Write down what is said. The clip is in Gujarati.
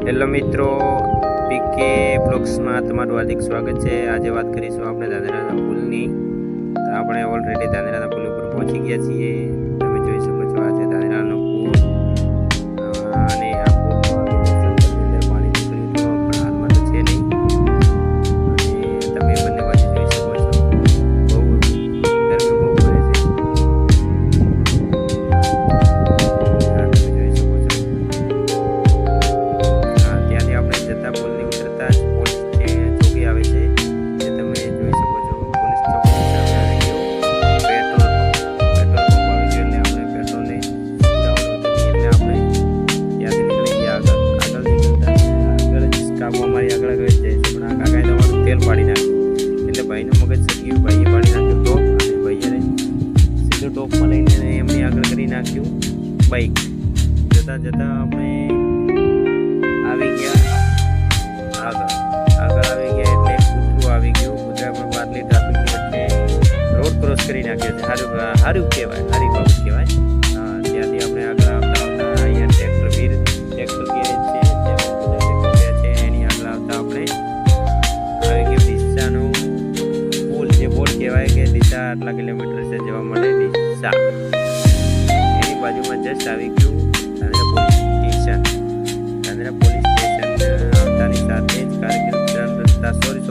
હેલો મિત્રો, પીકે બ્લોગ્સમાં તમારું હાર્દિક સ્વાગત છે। આજે વાત કરીશું આપણે ધાનેરાના પુલની। તો આપણે ઓલરેડી ધાનેરાના પુલ ઉપર પહોંચી ગયા છીએ। તમે જોઈ શકો છો આ છે ધાનેરાનો પુલ અને આ પુલમાં અંદર પાણી નીકળ્યું પણ હાલમાં તો છે નહીં। અને તમે બંને બાજુ જોઈ શકો છો બહુ ગરમી બહુ પડે છે। પુલની ઉતરતા જ પોલીસ ચોકી આવે છે, જે તમે જોઈ શકો છો। પોલીસ ચોકી સામે આવી ગયો પેટ્રોલ પંપ આવી ગયો, એટલે આપણે પેટ્રોલ લઈ જવાનું હતું, એટલે આપણે ત્યાંથી નીકળી ગયા। આગળ નીકળતા આગળ જ કાબુ અમારી આગળ જ જાય છે, પણ આ કાકાએ તમારું તેલ પાડી નાખ્યું, એટલે ભાઈનું મગજ સગ્યું, ભાઈએ પાડી નાખ્યું ટોપ, અને ભાઈએ સીધું ટોપમાં લઈને એમની આગળ કરી નાખ્યું બાઈક। જતાં જતાં આપણે આવી ગયા આગળ આવી ગયા, એટલે એક કૂતરું આવી ગયું। કૂતરા પણ બાટલી ટ્રાફિકની વચ્ચે રોડ ક્રોસ કરી નાખ્યો છે। સારું કહેવાય, સારી બાબત કહેવાય। ત્યાંથી આપણે આગળ આવતા અહીંયા ટ્રેક્ટર ગેરેજ છે, એની આગળ આવતા આપણે આવી ગયું ડીસાનો પુલ, જે બોર્ડ કહેવાય કે ડીસા આટલા કિલોમીટર છે જવા માટે ડીસા। એની બાજુમાં જસ્ટ આવી ગયું Dhanera police station. Dhanera police station આવતાની સાથે જ કારગિલ રસ્તા સોરી